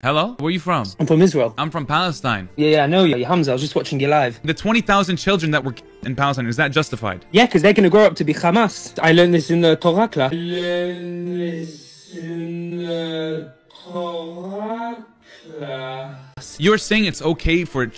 Hello? Where are you from? I'm from Israel. I'm from Palestine. Yeah, I know you. Hamza, I was just watching you live. The 20,000 children that were in Palestine, is that justified? Yeah, because they're going to grow up to be Hamas. I learned this in the Torah class. You're saying it's okay for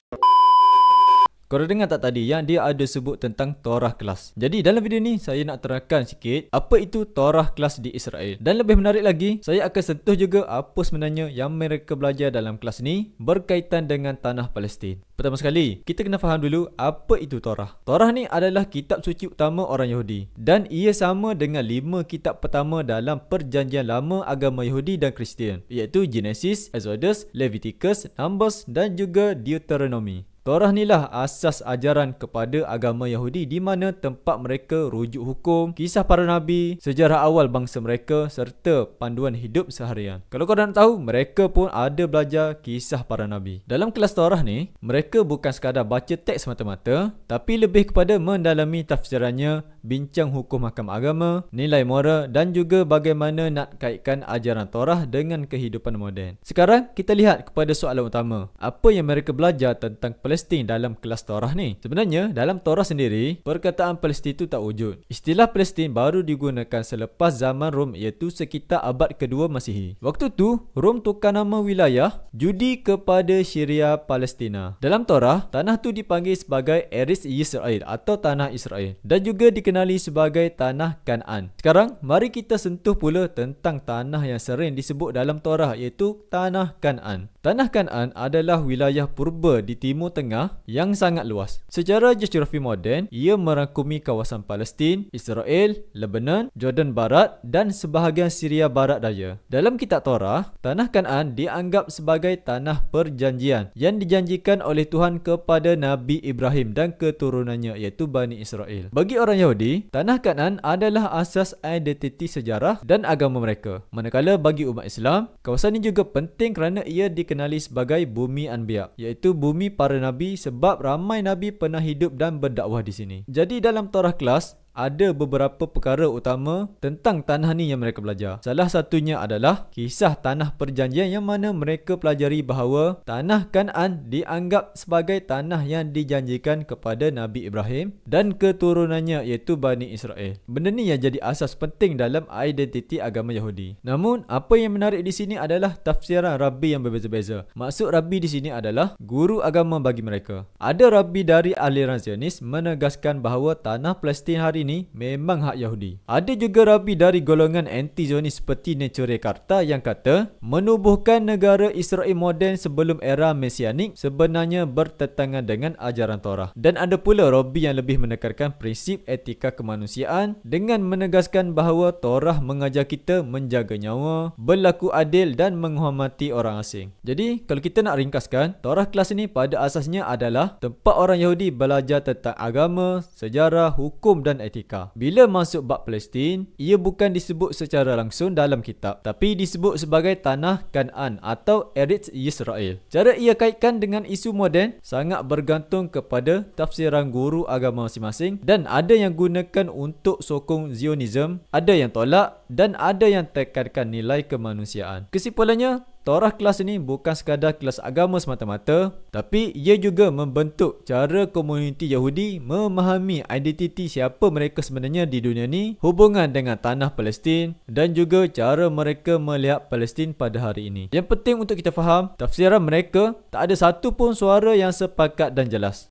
Korang dengar tak tadi yang dia ada sebut tentang Torah kelas. Jadi dalam video ni saya nak terangkan sikit apa itu Torah kelas di Israel. Dan lebih menarik lagi, saya akan sentuh juga apa sebenarnya yang mereka belajar dalam kelas ni berkaitan dengan tanah Palestin. Pertama sekali, kita kena faham dulu apa itu Torah. Torah ni adalah kitab suci utama orang Yahudi dan ia sama dengan 5 kitab pertama dalam perjanjian lama agama Yahudi dan Kristian, iaitu Genesis, Exodus, Leviticus, Numbers dan juga Deuteronomy. Torah ni lah asas ajaran kepada agama Yahudi di mana tempat mereka rujuk hukum, kisah para nabi, sejarah awal bangsa mereka serta panduan hidup seharian. Kalau korang nak tahu, mereka pun ada belajar kisah para nabi. Dalam kelas Torah ni, mereka bukan sekadar baca teks semata-mata, tapi lebih kepada mendalami tafsirannya, bincang hukum mahkamah agama, nilai moral dan juga bagaimana nak kaitkan ajaran Torah dengan kehidupan moden. Sekarang kita lihat kepada soalan utama. Apa yang mereka belajar tentang Palestin dalam kelas Torah ni? Sebenarnya dalam Torah sendiri, perkataan Palestin itu tak wujud. Istilah Palestin baru digunakan selepas zaman Rom, iaitu sekitar abad kedua Masihi. Waktu tu, Rom tukar nama wilayah Judi kepada Syria Palestina. Dalam Torah, tanah tu dipanggil sebagai Eretz Yisrael atau tanah Israel dan juga dikenali sebagai tanah Kanaan. Sekarang, mari kita sentuh pula tentang tanah yang sering disebut dalam Torah, iaitu tanah Kanaan. Tanah Kanaan adalah wilayah purba di Timur Tengah yang sangat luas. Secara geografi moden, ia merangkumi kawasan Palestin, Israel, Lebanon, Jordan Barat dan sebahagian Syria Barat Daya. Dalam kitab Torah, tanah Kanaan dianggap sebagai tanah perjanjian yang dijanjikan oleh Tuhan kepada Nabi Ibrahim dan keturunannya, iaitu Bani Israel. Bagi orang Yahudi, tanah Kanaan adalah asas identiti sejarah dan agama mereka. Manakala bagi umat Islam, kawasan ini juga penting kerana ia dikenali sebagai bumi Anbiya, iaitu bumi para nabi, sebab ramai nabi pernah hidup dan berdakwah di sini. Jadi dalam Torah kelas ada beberapa perkara utama tentang tanah ni yang mereka belajar. Salah satunya adalah kisah tanah perjanjian yang mana mereka pelajari bahawa tanah Kanaan dianggap sebagai tanah yang dijanjikan kepada Nabi Ibrahim dan keturunannya, iaitu Bani Israel. Benda ni yang jadi asas penting dalam identiti agama Yahudi. Namun apa yang menarik di sini adalah tafsiran Rabbi yang berbeza-beza. Maksud Rabbi di sini adalah guru agama bagi mereka. Ada Rabbi dari aliran Zionis menegaskan bahawa tanah Palestin hari ini memang hak Yahudi. Ada juga Rabbi dari golongan anti-Zionis seperti Neture Karta yang kata menubuhkan negara Israel moden sebelum era Mesianik sebenarnya bertentangan dengan ajaran Torah. Dan ada pula Rabbi yang lebih menekankan prinsip etika kemanusiaan dengan menegaskan bahawa Torah mengajar kita menjaga nyawa, berlaku adil dan menghormati orang asing. Jadi kalau kita nak ringkaskan, Torah kelas ini pada asasnya adalah tempat orang Yahudi belajar tentang agama, sejarah, hukum dan etika. Bila masuk bab Palestin, ia bukan disebut secara langsung dalam kitab, tapi disebut sebagai tanah Kanaan atau Eretz Yisrael. Cara ia kaitkan dengan isu moden sangat bergantung kepada tafsiran guru agama masing-masing, dan ada yang gunakan untuk sokong Zionism, ada yang tolak dan ada yang tekankan nilai kemanusiaan. Kesimpulannya, Torah kelas ini bukan sekadar kelas agama semata-mata, tapi ia juga membentuk cara komuniti Yahudi memahami identiti siapa mereka sebenarnya di dunia ni, hubungan dengan tanah Palestin dan juga cara mereka melihat Palestin pada hari ini. Yang penting untuk kita faham, tafsiran mereka tak ada satu pun suara yang sepakat dan jelas.